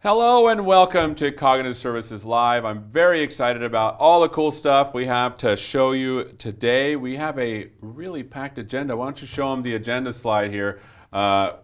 Hello and welcome to Cognitive Services Live. I'm very excited about all the cool stuff we have to show you today. We have a really packed agenda. Why don't you show them the agenda slide here?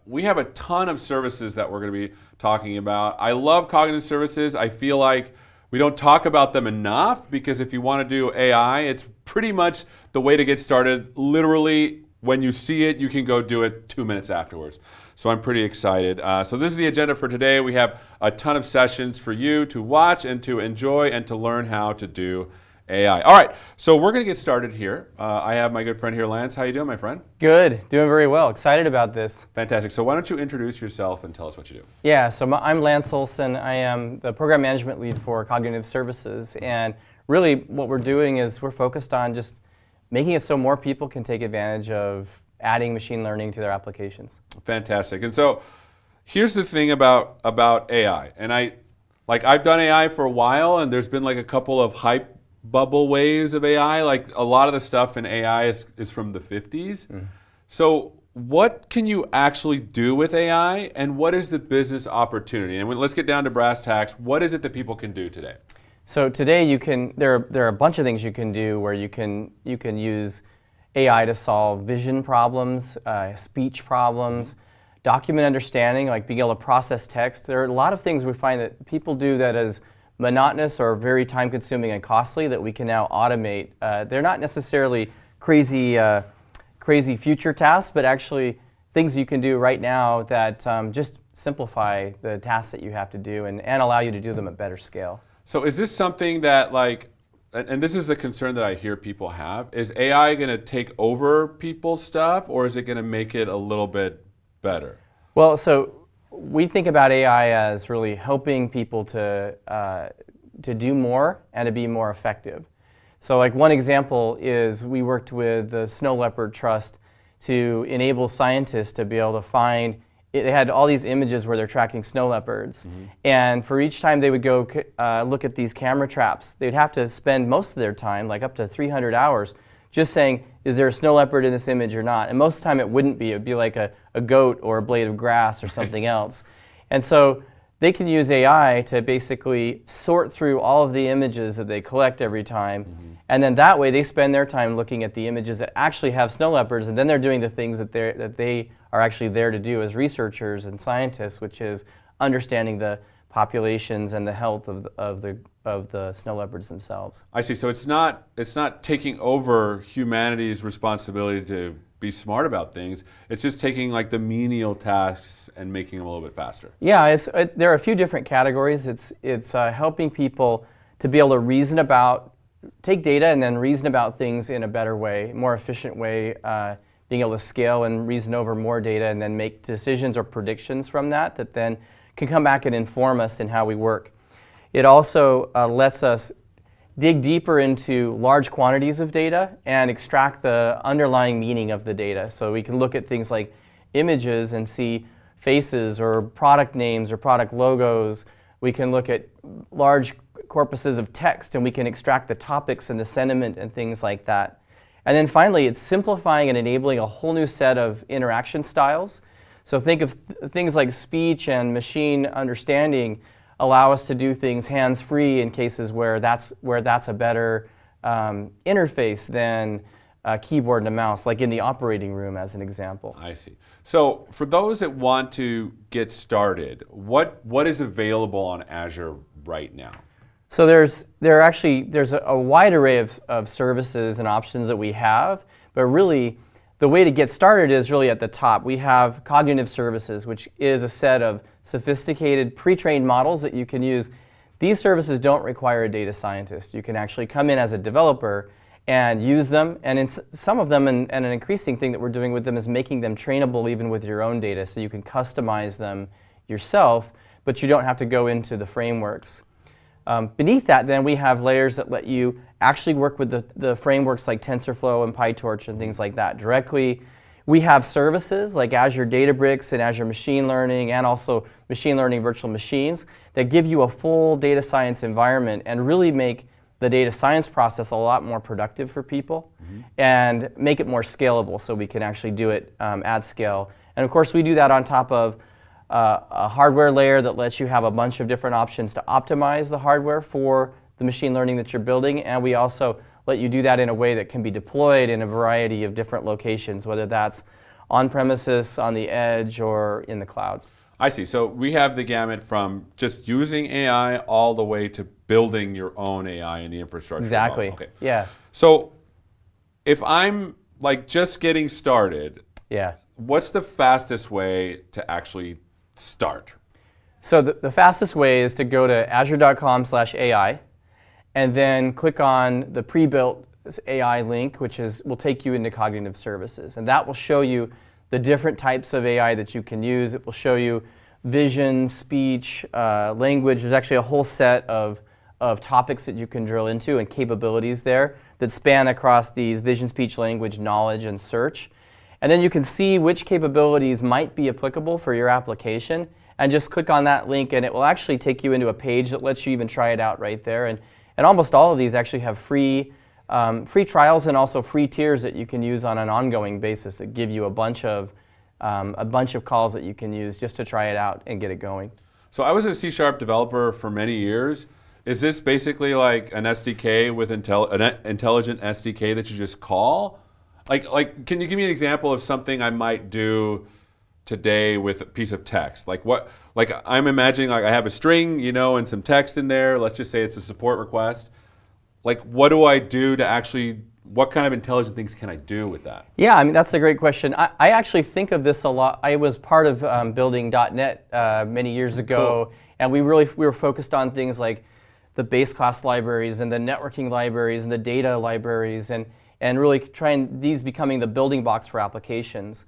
We have a ton of services that we're going to be talking about. I love cognitive services. I feel like we don't talk about them enough because if you want to do AI, it's pretty much the way to get started. Literally, when you see it, you can go do it 2 minutes afterwards. So I'm pretty excited. So this is the agenda for today. We have a ton of sessions for you to watch and to enjoy and to learn how to do AI. All right, so we're going to get started here. I have my good friend here, Lance. How you doing, my friend? Good, doing very well. Excited about this. Fantastic. So why don't you introduce yourself and tell us what you do? Yeah, so I'm Lance Olson. I am the program management lead for Cognitive Services. And really what we're doing is we're focused on just making it so more people can take advantage of adding machine learning to their applications. Fantastic. And so here's the thing about AI. And I've done AI for a while, and there's been like a couple of hype bubble waves of AI. Like a lot of the stuff in AI is from the 50s. So what can you actually do with AI, and what is the business opportunity? And let's get down to brass tacks. What is it that people can do today? So today there are a bunch of things you can do where you can use AI to solve vision problems, speech problems, document understanding, like being able to process text. There are a lot of things we find that people do that is monotonous or very time-consuming and costly that we can now automate. They're not necessarily crazy future tasks, but actually things you can do right now that just simplify the tasks that you have to do and allow you to do them at better scale. So is this something that and this is the concern that I hear people have, is AI going to take over people's stuff, or is it going to make it a little bit better? Well, so we think about AI as really helping people to do more and to be more effective. So like one example is we worked with the Snow Leopard Trust to enable scientists to be able to find. They had all these images where they're tracking snow leopards, and for each time they would go look at these camera traps, they'd have to spend most of their time, like up to 300 hours, just saying, is there a snow leopard in this image or not? And most of the time it wouldn't be. It would be like a goat or a blade of grass or something else. And so they can use AI to basically sort through all of the images that they collect every time, and then that way they spend their time looking at the images that actually have snow leopards, and then they're doing the things that they are actually there to do as researchers and scientists, which is understanding the populations and the health of the snow leopards themselves. I see. So it's not taking over humanity's responsibility to be smart about things. It's just taking like the menial tasks and making them a little bit faster. Yeah, there are a few different categories. It's helping people to be able to take data and then reason about things in a better way, more efficient way. Being able to scale and reason over more data and then make decisions or predictions from that then can come back and inform us in how we work. It also lets us dig deeper into large quantities of data and extract the underlying meaning of the data. So we can look at things like images and see faces or product names or product logos. We can look at large corpuses of text and we can extract the topics and the sentiment and things like that. And then finally, it's simplifying and enabling a whole new set of interaction styles. So think of things like speech and machine understanding allow us to do things hands-free in cases where that's a better interface than a keyboard and a mouse, like in the operating room as an example. I see. So for those that want to get started, what is available on Azure right now? So there's a wide array of services and options that we have, but really the way to get started is really at the top. We have Cognitive Services, which is a set of sophisticated pre-trained models that you can use. These services don't require a data scientist. You can actually come in as a developer and use them, and in some of them, and an increasing thing that we're doing with them is making them trainable even with your own data, so you can customize them yourself, but you don't have to go into the frameworks. Beneath that, then, we have layers that let you actually work with the frameworks like TensorFlow and PyTorch and things like that directly. We have services like Azure Databricks and Azure Machine Learning and also Machine Learning Virtual Machines that give you a full data science environment and really make the data science process a lot more productive for people and make it more scalable so we can actually do it at scale. And of course, we do that on top of a hardware layer that lets you have a bunch of different options to optimize the hardware for the machine learning that you're building, and we also let you do that in a way that can be deployed in a variety of different locations, whether that's on premises, on the edge, or in the cloud. I see. So we have the gamut from just using AI all the way to building your own AI in the infrastructure. Exactly. Okay. Yeah. So if I'm like just getting started, Yeah. what's the fastest way to actually start? So the fastest way is to go to azure.com/AI and then click on the pre-built AI link, which will take you into Cognitive Services. And that will show you the different types of AI that you can use. It will show you vision, speech, language. There's actually a whole set of topics that you can drill into and capabilities there that span across these vision, speech, language, knowledge, and search. And then you can see which capabilities might be applicable for your application, and just click on that link and it will actually take you into a page that lets you even try it out right there. And almost all of these actually have free trials and also free tiers that you can use on an ongoing basis that give you a bunch of calls that you can use just to try it out and get it going. So I was a C# developer for many years. Is this basically like an SDK with an intelligent SDK that you just call? Like, can you give me an example of something I might do today with a piece of text? Like I'm imagining like I have a string, and some text in there. Let's just say it's a support request. Like, what do I do to actually, what kind of intelligent things can I do with that? Yeah, I mean, that's a great question. I actually think of this a lot. I was part of building .NET many years ago, cool. And we were focused on things like the base class libraries and the networking libraries and the data libraries and really trying these becoming the building blocks for applications.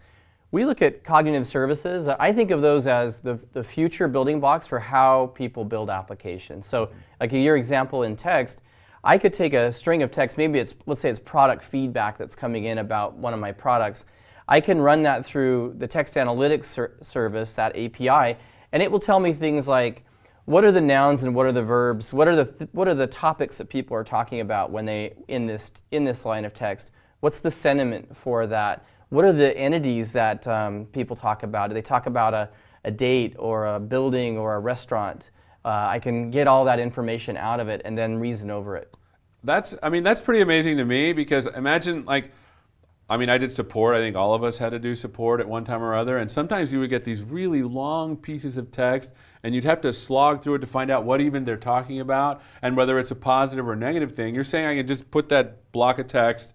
We look at cognitive services. I think of those as the future building blocks for how people build applications. So like your example in text, I could take a string of text, maybe let's say it's product feedback that's coming in about one of my products. I can run that through the text analytics service, that API, and it will tell me things like, what are the nouns and what are the verbs? What are the topics that people are talking about when they in this line of text? What's the sentiment for that? What are the entities that people talk about? Do they talk about a date or a building or a restaurant? I can get all that information out of it and then reason over it. That's pretty amazing to me, because imagine I did support. I think all of us had to do support at one time or other, and sometimes you would get these really long pieces of text and you'd have to slog through it to find out what even they're talking about and whether it's a positive or negative thing. You're saying I can just put that block of text,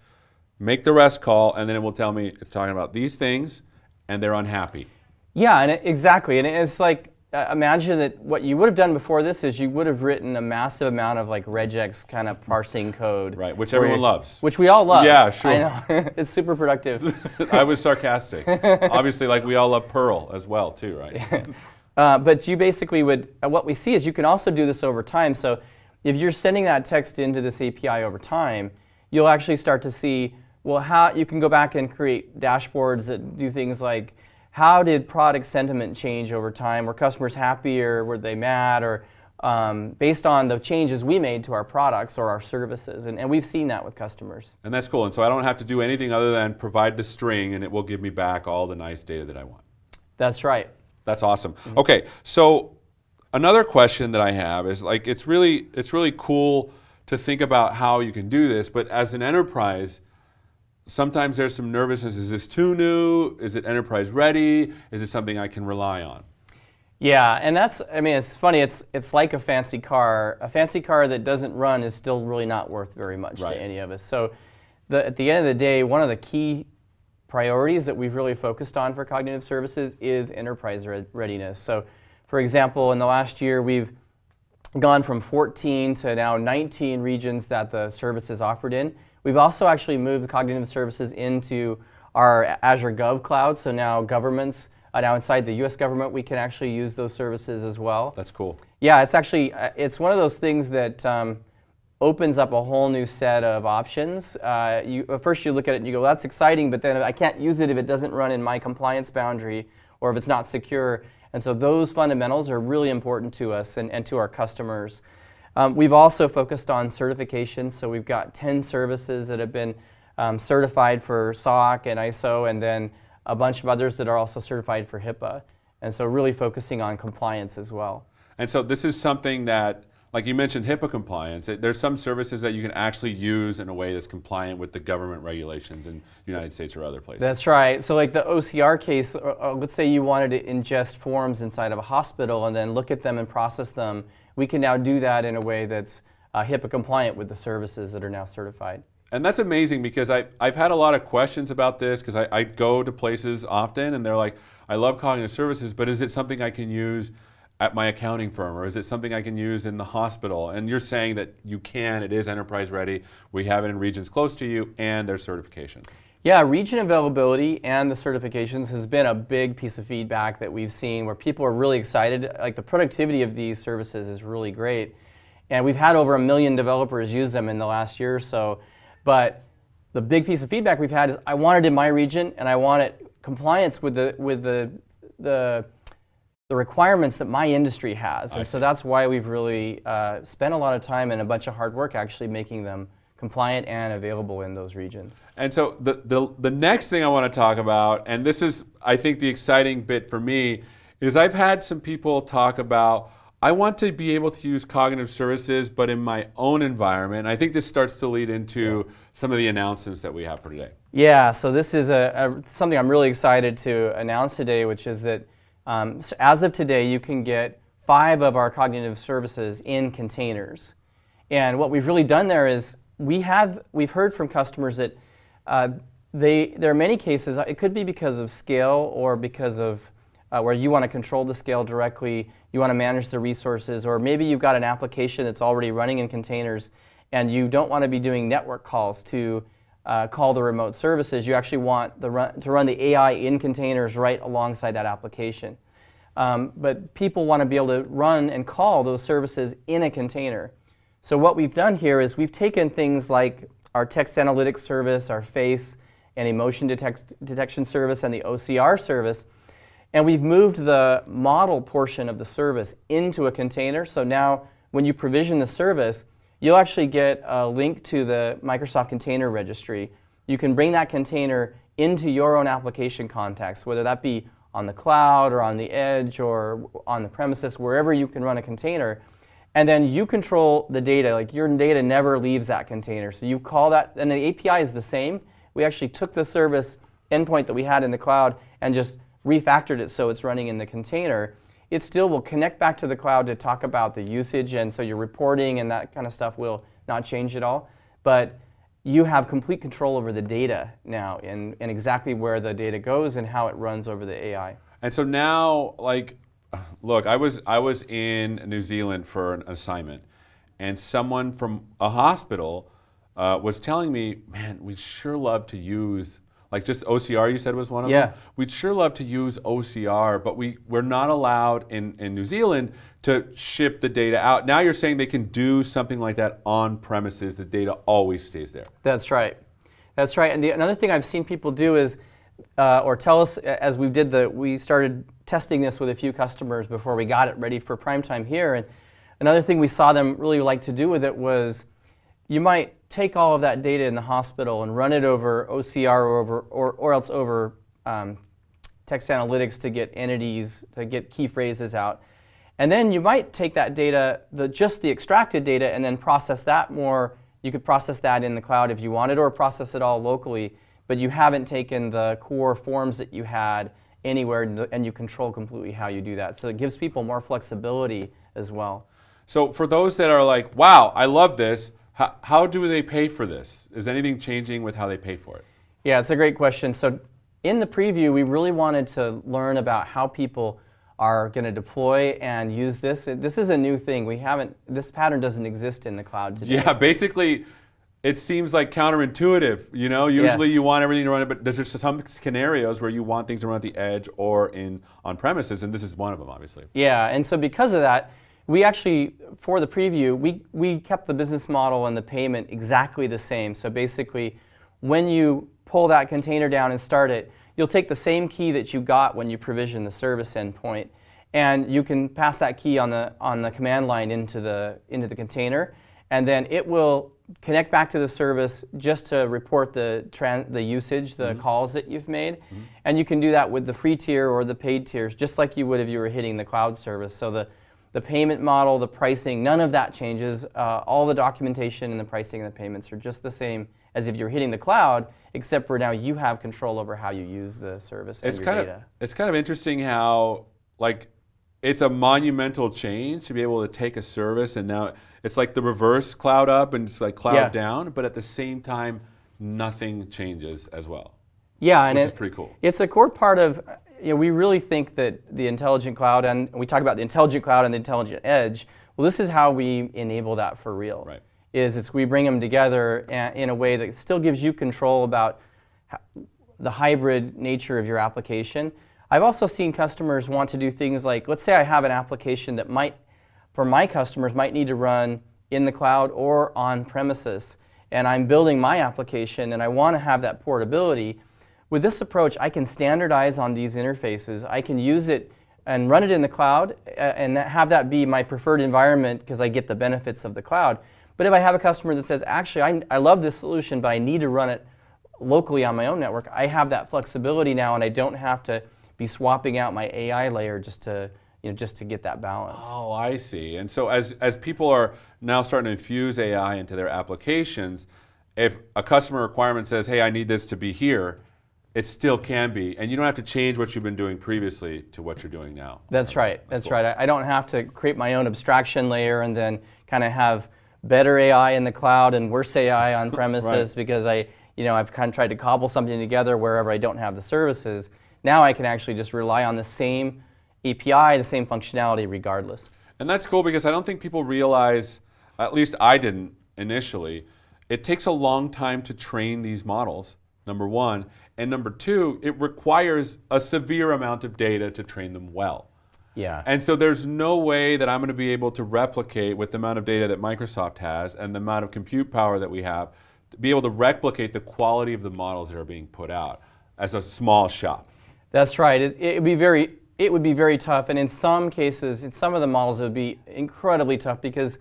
make the REST call, and then it will tell me it's talking about these things and they're unhappy. Yeah, and exactly. And it's like, imagine that what you would have done before this is you would have written a massive amount of like regex kind of parsing code. Right, which everyone loves. Which we all love. Yeah, sure. I know. It's super productive. I was sarcastic. Obviously, like we all love Perl as well too, right? But you basically what we see is you can also do this over time. So if you're sending that text into this API over time, you'll actually start to see, well, how you can go back and create dashboards that do things like, how did product sentiment change over time? Were customers happy or were they mad? Or based on the changes we made to our products or our services. And we've seen that with customers. And that's cool. And so I don't have to do anything other than provide the string and it will give me back all the nice data that I want. That's right. That's awesome. Mm-hmm. Okay, so another question that I have is like, it's really cool to think about how you can do this, but as an enterprise, sometimes there's some nervousness. Is this too new? Is it enterprise ready? Is it something I can rely on? Yeah, and it's funny. It's like a fancy car. A fancy car that doesn't run is still really not worth very much to any of us. So at the end of the day, one of the key priorities that we've really focused on for cognitive services is enterprise readiness. So for example, in the last year, we've gone from 14 to now 19 regions that the service is offered in. We've also actually moved the cognitive services into our Azure Gov cloud, so now governments, now inside the US government, we can actually use those services as well. That's cool. Yeah, it's one of those things that opens up a whole new set of options. First you look at it and you go, well, that's exciting, but then I can't use it if it doesn't run in my compliance boundary or if it's not secure. And so those fundamentals are really important to us and to our customers. We've also focused on certification, so we've got 10 services that have been certified for SOC and ISO, and then a bunch of others that are also certified for HIPAA. And so really focusing on compliance as well. And so this is something that, like you mentioned, HIPAA compliance. There's some services that you can actually use in a way that's compliant with the government regulations in the United States or other places. That's right. So like the OCR case, let's say you wanted to ingest forms inside of a hospital and then look at them and process them. We can now do that in a way that's HIPAA compliant with the services that are now certified. And that's amazing because I've had a lot of questions about this because I go to places often and they're like, I love cognitive services, but is it something I can use at my accounting firm, or is it something I can use in the hospital? And you're saying that you can, it is enterprise ready, we have it in regions close to you, and there's certification. Yeah, region availability and the certifications has been a big piece of feedback that we've seen where people are really excited. Like the productivity of these services is really great. And we've had over 1 million developers use them in the last year or so. But the big piece of feedback we've had is I want it in my region and I want it compliance with the requirements that my industry has. And so that's why we've really spent a lot of time and a bunch of hard work actually making them compliant and available in those regions. And so the next thing I want to talk about, and this is I think the exciting bit for me, is I've had some people talk about, I want to be able to use cognitive services, but in my own environment. I think this starts to lead into some of the announcements that we have for today. Yeah, so this is something I'm really excited to announce today, which is that so as of today, you can get 5 of our cognitive services in containers. And what we've really done there is we've heard from customers that there are many cases, it could be because of scale or because of where you want to control the scale directly, you want to manage the resources, or maybe you've got an application that's already running in containers and you don't want to be doing network calls to call the remote services. You actually want to run the AI in containers right alongside that application. But people want to be able to run and call those services in a container. So what we've done here is we've taken things like our text analytics service, our face and emotion detection service, and the OCR service, and we've moved the model portion of the service into a container. So now when you provision the service, you'll actually get a link to the Microsoft Container Registry. You can bring that container into your own application context, whether that be on the cloud or on the edge or on the premises, wherever you can run a container. And then you control the data. Like your data never leaves that container. So you call that, and the API is the same. We actually took the service endpoint that we had in the cloud and just refactored it so it's running in the container. It still will connect back to the cloud to talk about the usage, and so your reporting and that kind of stuff will not change at all. But you have complete control over the data now and exactly where the data goes and how it runs over the AI. And so now, like, look, I was in New Zealand for an assignment, and someone from a hospital was telling me, man, we'd sure love to use, like just OCR you said was one of them? We'd sure love to use OCR, but we're not allowed in New Zealand to ship the data out. Now you're saying they can do something like that on premises, the data always stays there. That's right. That's right. And another thing I've seen people do is, or tell us as we started testing this with a few customers before we got it ready for prime time here. And another thing we saw them really like to do with it was you might take all of that data in the hospital and run it over OCR or else over text analytics to get entities, to get key phrases out. And then you might take that data, just the extracted data, and then process that more. You could process that in the cloud if you wanted, or process it all locally, but you haven't taken the core forms that you had anywhere, and you control completely how you do that. So it gives people more flexibility as well. So for those that are like, wow, I love this, how do they pay for this? Is anything changing with how they pay for it? Yeah, it's a great question. So in the preview, we really wanted to learn about how people are going to deploy and use this. This is a new thing. This pattern doesn't exist in the cloud today. Yeah, basically, it seems like counterintuitive. You know, usually you want everything to run it, but there's just some scenarios where you want things to run at the edge or on premises, and this is one of them, obviously. Yeah, and so because of that, we actually, for the preview, we kept the business model and the payment exactly the same. So basically, when you pull that container down and start it, you'll take the same key that you got when you provision the service endpoint, and you can pass that key on the command line into the container, and then it will connect back to the service just to report the usage, the calls that you've made. And you can do that with the free tier or the paid tiers, just like you would if you were hitting the cloud service. So the payment model, the pricing, none of that changes. All the documentation and the pricing and the payments are just the same as if you're hitting the cloud, except for now you have control over how you use the service and your data. It's kind of interesting how, like, it's a monumental change to be able to take a service and now it's like the reverse cloud up and it's like cloud down, but at the same time, nothing changes as well. Yeah, and which is pretty cool. It's a core part of, we really think that the intelligent cloud, and we talk about the intelligent cloud and the intelligent edge, well, this is how we enable that for real. Right. We bring them together in a way that still gives you control about the hybrid nature of your application. I've also seen customers want to do things like, let's say I have an application that for my customers, might need to run in the cloud or on premises, and I'm building my application and I want to have that portability. With this approach, I can standardize on these interfaces. I can use it and run it in the cloud and have that be my preferred environment because I get the benefits of the cloud. But if I have a customer that says, actually, I love this solution, but I need to run it locally on my own network, I have that flexibility now and I don't have to be swapping out my AI layer just to get that balance. Oh, I see. And so as people are now starting to infuse AI into their applications, if a customer requirement says, hey, I need this to be here, it still can be. And you don't have to change what you've been doing previously to what you're doing now. That's right. That's right. I don't have to create my own abstraction layer and then kind of have better AI in the cloud and worse AI on premises because I've kind of tried to cobble something together wherever I don't have the services. Now I can actually just rely on the same API, the same functionality regardless. And that's cool because I don't think people realize, at least I didn't initially, it takes a long time to train these models, number one. And number two, it requires a severe amount of data to train them well. Yeah. And so there's no way that I'm going to be able to replicate with the amount of data that Microsoft has and the amount of compute power that we have to be able to replicate the quality of the models that are being put out as a small shop. That's right. It would be very tough, and in some cases, in some of the models, it would be incredibly tough because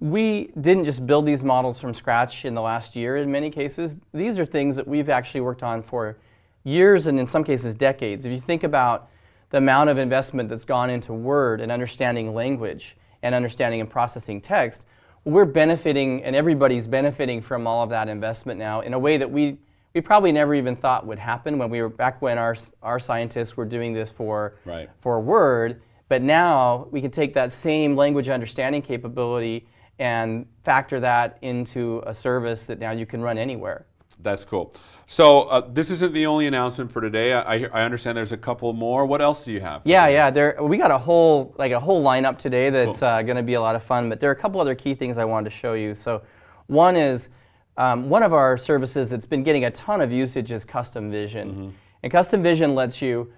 we didn't just build these models from scratch in the last year. In many cases, these are things that we've actually worked on for years and in some cases decades. If you think about the amount of investment that's gone into Word and understanding language and understanding and processing text, we're benefiting, and everybody's benefiting from all of that investment now in a way that we probably never even thought would happen when our scientists were doing this for Word. But now we can take that same language understanding capability and factor that into a service that now you can run anywhere. That's cool. So this isn't the only announcement for today. I understand there's a couple more. What else do you have? We got a whole lineup today that's going to be a lot of fun. But there are a couple other key things I wanted to show you. So one is one of our services that's been getting a ton of usage is Custom Vision. And Custom Vision lets you.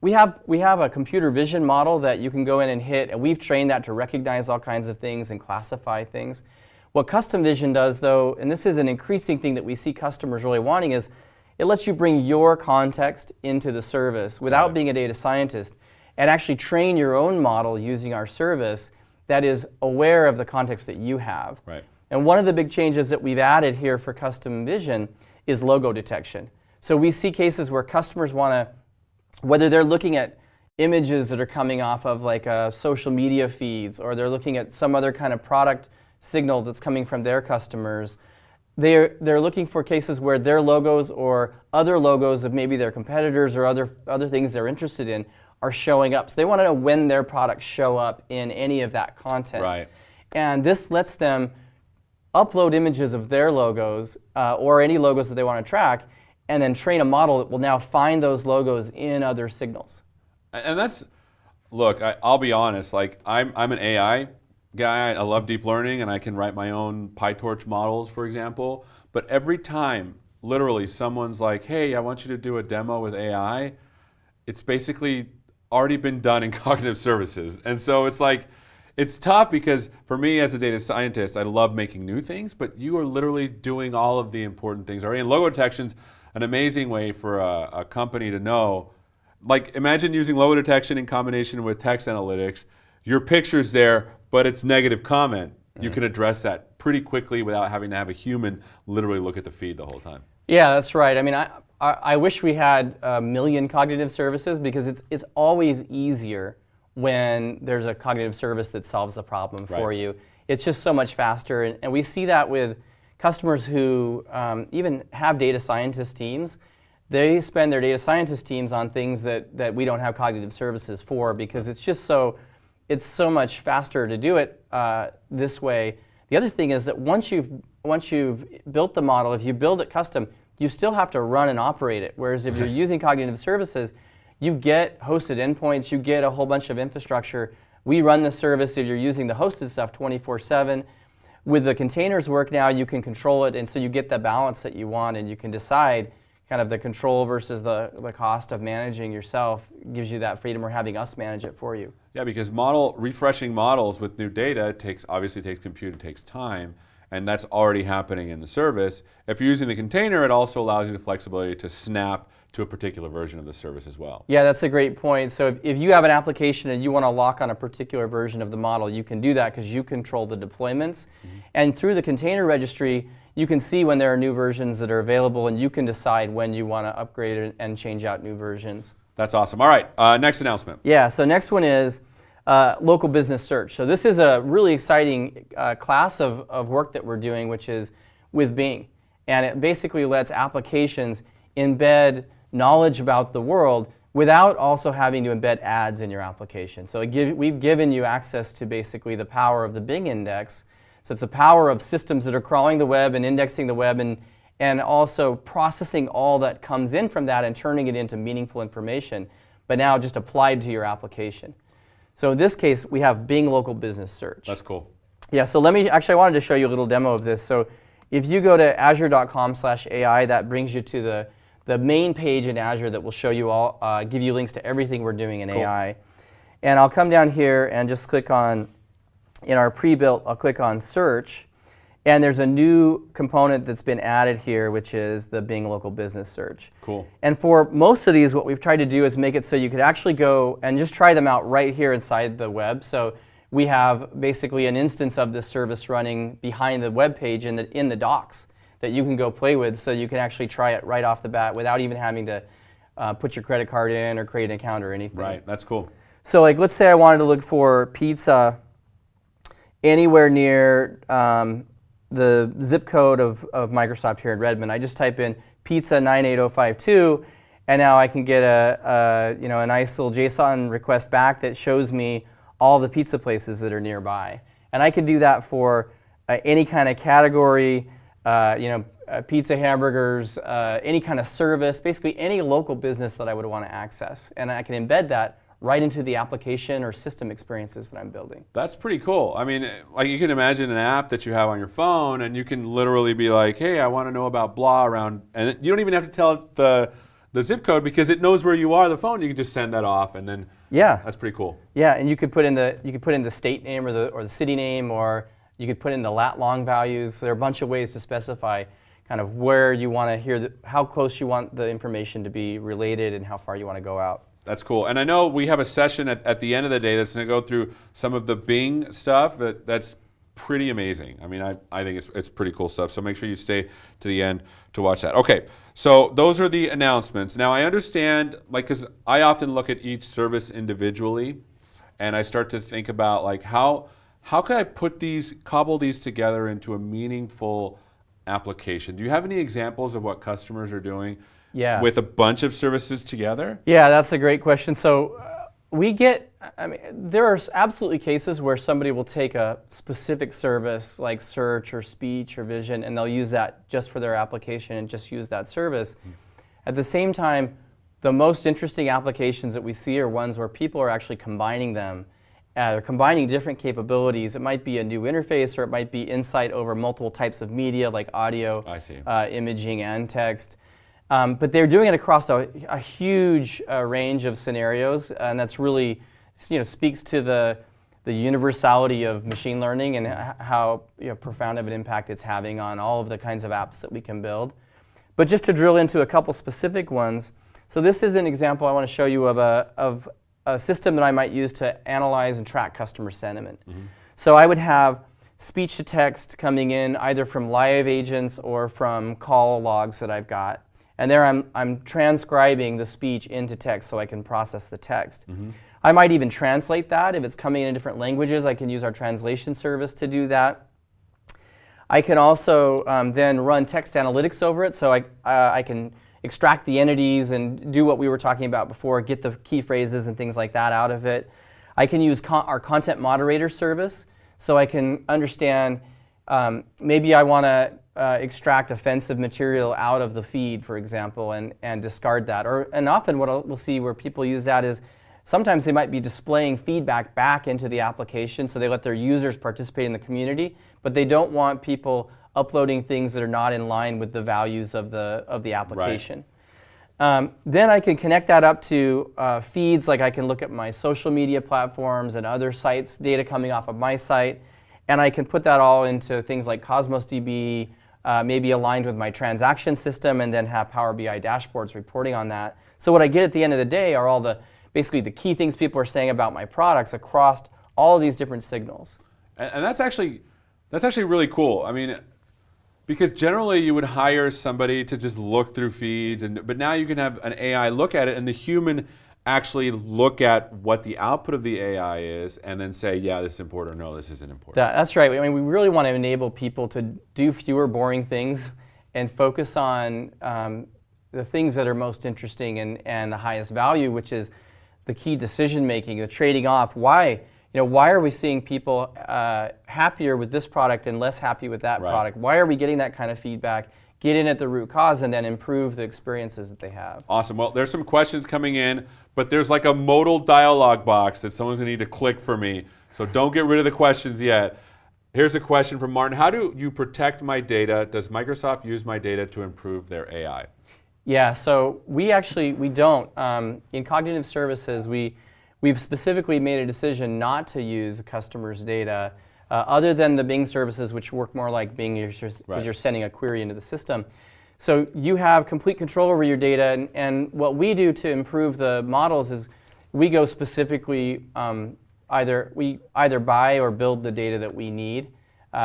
We have a computer vision model that you can go in and hit, and we've trained that to recognize all kinds of things and classify things. What Custom Vision does, though, and this is an increasing thing that we see customers really wanting, is it lets you bring your context into the service without being a data scientist and actually train your own model using our service that is aware of the context that you have. Right. And one of the big changes that we've added here for Custom Vision is logo detection. So we see cases where customers want to, whether they're looking at images that are coming off of like social media feeds, or they're looking at some other kind of product signal that's coming from their customers, they're looking for cases where their logos or other logos of maybe their competitors or other things they're interested in are showing up. So they want to know when their products show up in any of that content. Right. And this lets them upload images of their logos or any logos that they want to track, and then train a model that will now find those logos in other signals. And that's, look, I'll be honest, like I'm an AI guy. I love deep learning, and I can write my own PyTorch models, for example. But every time, literally, someone's like, hey, I want you to do a demo with AI, it's basically already been done in cognitive services. And so it's like, it's tough because for me as a data scientist, I love making new things, but you are literally doing all of the important things already. And logo detection's an amazing way for a company to know. Like, imagine using logo detection in combination with text analytics. Your picture's there, but it's negative comment. you can address that pretty quickly without having to have a human literally look at the feed the whole time. Yeah, that's right. I mean, I wish we had a million cognitive services, because it's always easier when there's a cognitive service that solves the problem for you. It's just so much faster, and we see that with customers who even have data scientist teams. They spend their data scientist teams on things that we don't have cognitive services for, because it's so much faster to do it this way. The other thing is that once you've built the model, if you build it custom, you still have to run and operate it. Whereas if you're using cognitive services, you get hosted endpoints, you get a whole bunch of infrastructure. We run the service if you're using the hosted stuff 24/7. With the containers work now, you can control it, and so you get the balance that you want, and you can decide kind of the control versus the cost of managing yourself. Gives you that freedom, or having us manage it for you. Yeah, because refreshing models with new data obviously takes compute and takes time, and that's already happening in the service. If you're using the container, it also allows you the flexibility to snap to a particular version of the service as well. Yeah, that's a great point. So if you have an application and you want to lock on a particular version of the model, you can do that because you control the deployments. And through the container registry, you can see when there are new versions that are available, and you can decide when you want to upgrade it and change out new versions. That's awesome. All right, next announcement. Yeah, so next one is local business search. So this is a really exciting class of work that we're doing, which is with Bing. And it basically lets applications embed knowledge about the world without also having to embed ads in your application. So we've given you access to basically the power of the Bing index. So it's the power of systems that are crawling the web and indexing the web, and also processing all that comes in from that and turning it into meaningful information, but now just applied to your application. So in this case, we have Bing Local Business Search. That's cool. Yeah, so I wanted to show you a little demo of this. So if you go to azure.com/AI, that brings you to the main page in Azure that will show you all, give you links to everything we're doing in AI. And I'll come down here and just click on, in our pre-built, I'll click on search. And there's a new component that's been added here, which is the Bing Local Business Search. Cool. And for most of these, what we've tried to do is make it so you could actually go and just try them out right here inside the web. So we have basically an instance of this service running behind the web page in the docs that you can go play with, so you can actually try it right off the bat without even having to put your credit card in or create an account or anything. Right, that's cool. So like, let's say I wanted to look for pizza anywhere near the zip code of Microsoft here in Redmond. I just type in pizza 98052, and now I can get a nice little JSON request back that shows me all the pizza places that are nearby. And I can do that for any kind of category, pizza, hamburgers, any kind of service, basically any local business that I would want to access. And I can embed that right into the application or system experiences that I'm building. That's pretty cool. I mean, like, you can imagine an app that you have on your phone, and you can literally be like, hey, I want to know about blah around, and you don't even have to tell it the zip code, because it knows where you are on the phone. You can just send that off, and then that's pretty cool. Yeah, and you could put in the state name or the city name, or you could put in the lat long values. There are a bunch of ways to specify kind of where you want to hear, how close you want the information to be related, and how far you want to go out. That's cool. And I know we have a session at the end of the day that's going to go through some of the Bing stuff that's pretty amazing. I mean, I think it's pretty cool stuff. So make sure you stay to the end to watch that. Okay, so those are the announcements. Now I understand, like, because I often look at each service individually, and I start to think about, like, how can I cobble these together into a meaningful application? Do you have any examples of what customers are doing with a bunch of services together? Yeah, that's a great question. So there are absolutely cases where somebody will take a specific service like search or speech or vision, and they'll use that just for their application and just use that service. At the same time, the most interesting applications that we see are ones where people are actually combining them. They're combining different capabilities. It might be a new interface, or it might be insight over multiple types of media like audio, imaging, and text. But they're doing it across a huge range of scenarios, and that's really, speaks to the universality of machine learning and how profound of an impact it's having on all of the kinds of apps that we can build. But just to drill into a couple specific ones, so this is an example I want to show you of a system that I might use to analyze and track customer sentiment. So I would have speech to text coming in either from live agents or from call logs that I've got. And there I'm transcribing the speech into text so I can process the text. I might even translate that. If it's coming in different languages, I can use our translation service to do that. I can also then run text analytics over it, so I can extract the entities and do what we were talking about before, get the key phrases and things like that out of it. I can use our content moderator service, so I can understand, maybe I want to extract offensive material out of the feed, for example, and discard that. And often what we'll see where people use that is sometimes they might be displaying feedback back into the application, so they let their users participate in the community, but they don't want people uploading things that are not in line with the values of the application. Right. Then I can connect that up to feeds, like I can look at my social media platforms and other sites, data coming off of my site, and I can put that all into things like Cosmos DB, maybe aligned with my transaction system, and then have Power BI dashboards reporting on that. So what I get at the end of the day are all basically the key things people are saying about my products across all of these different signals. And that's actually really cool. I mean, because generally you would hire somebody to just look through feeds, but now you can have an AI look at it and the human actually look at what the output of the AI is and then say, yeah, this is important, or no, this isn't important. That's right. I mean, we really want to enable people to do fewer boring things and focus on the things that are most interesting and the highest value, which is the key decision making, the trading off. Why are we seeing people happier with this product and less happy with that product? Why are we getting that kind of feedback? Get in at the root cause and then improve the experiences that they have. Awesome. Well, there's some questions coming in, but there's like a modal dialog box that someone's going to need to click for me. So don't get rid of the questions yet. Here's a question from Martin. How do you protect my data? Does Microsoft use my data to improve their AI? Yeah, so we don't. In Cognitive Services, we've specifically made a decision not to use a customer's data other than the Bing services, which work more like Bing because you're sending a query into the system. So you have complete control over your data, and what we do to improve the models is we go specifically, we either buy or build the data that we need,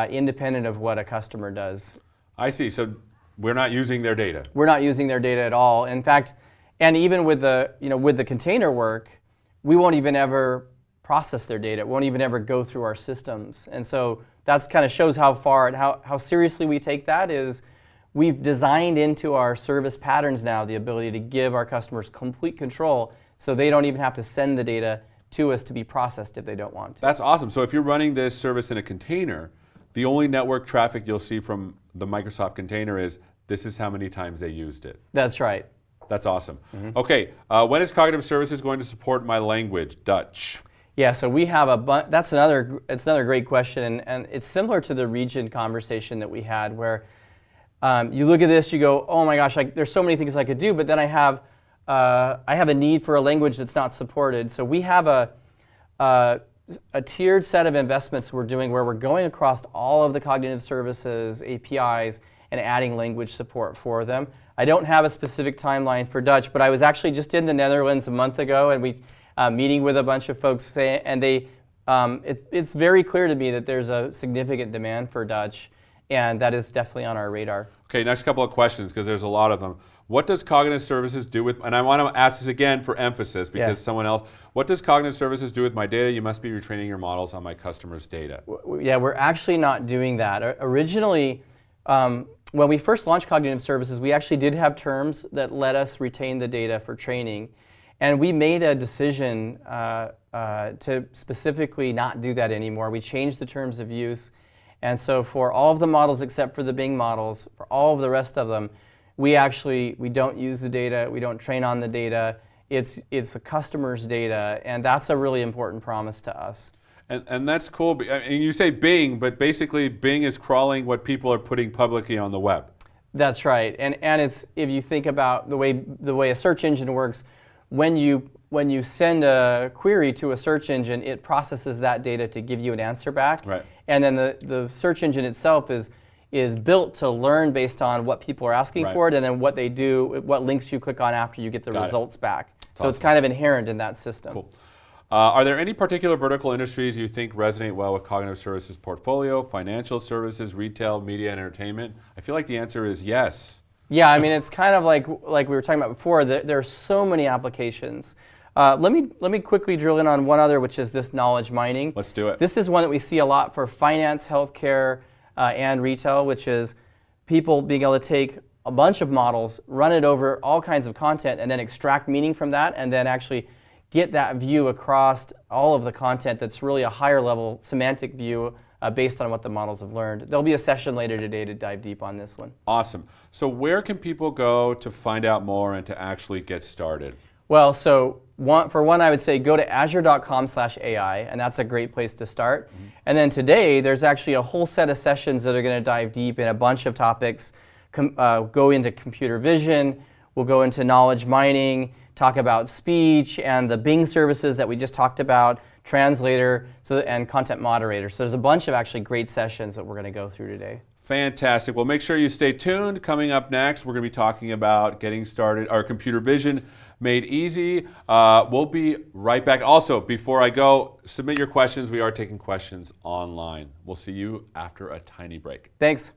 independent of what a customer does. I see. So we're not using their data. We're not using their data at all. In fact, and even with the container work, we won't even ever process their data. It won't even ever go through our systems. And so that kind of shows how far and how seriously we take that. Is we've designed into our service patterns now the ability to give our customers complete control, so they don't even have to send the data to us to be processed if they don't want to. That's awesome. So if you're running this service in a container, the only network traffic you'll see from the Microsoft container is this is how many times they used it. That's right. That's awesome. Okay, when is Cognitive Services going to support my language, Dutch? Yeah, so we have it's another great question, and it's similar to the region conversation that we had, where you look at this, you go, oh my gosh, there's so many things I could do, but then I have a need for a language that's not supported. So we have a tiered set of investments we're doing where we're going across all of the Cognitive Services APIs and adding language support for them. I don't have a specific timeline for Dutch, but I was actually just in the Netherlands a month ago, and we meeting with a bunch of folks, and it's very clear to me that there's a significant demand for Dutch, and that is definitely on our radar. Okay, next couple of questions, because there's a lot of them. What does Cognitive Services do with, and I want to ask this again for emphasis, because someone else, what does Cognitive Services do with my data? You must be retraining your models on my customers' data. Yeah, we're actually not doing that. Originally, when we first launched Cognitive Services, we actually did have terms that let us retain the data for training. And we made a decision to specifically not do that anymore. We changed the terms of use. And so for all of the models except for the Bing models, for all of the rest of them, we don't use the data, we don't train on the data. It's the customer's data, and that's a really important promise to us. And that's cool. And you say Bing, but basically Bing is crawling what people are putting publicly on the web. That's right. And it's, if you think about the way a search engine works, when you send a query to a search engine, it processes that data to give you an answer back. Right. And then the search engine itself is built to learn based on what people are asking for it, and then what they do, what links you click on after you get the results back. So it's kind of inherent in that system. Cool. Are there any particular vertical industries you think resonate well with Cognitive Services portfolio? Financial services, retail, media, and entertainment? I feel like the answer is yes. Yeah, I mean, it's kind of like we were talking about before. There are so many applications. Let me quickly drill in on one other, which is this knowledge mining. Let's do it. This is one that we see a lot for finance, healthcare, and retail, which is people being able to take a bunch of models, run it over all kinds of content, and then extract meaning from that, and then actually get that view across all of the content that's really a higher level semantic view based on what the models have learned. There'll be a session later today to dive deep on this one. Awesome. So where can people go to find out more and to actually get started? Well, so for one, I would say go to azure.com/AI, and that's a great place to start. Mm-hmm. And then today, there's actually a whole set of sessions that are going to dive deep in a bunch of topics, go into computer vision, we'll go into knowledge mining, talk about speech and the Bing services that we just talked about, translator, and content moderator. So there's a bunch of actually great sessions that we're going to go through today. Fantastic. Well, make sure you stay tuned. Coming up next, we're going to be talking about getting started, our computer vision made easy. We'll be right back. Also, before I go, submit your questions. We are taking questions online. We'll see you after a tiny break. Thanks.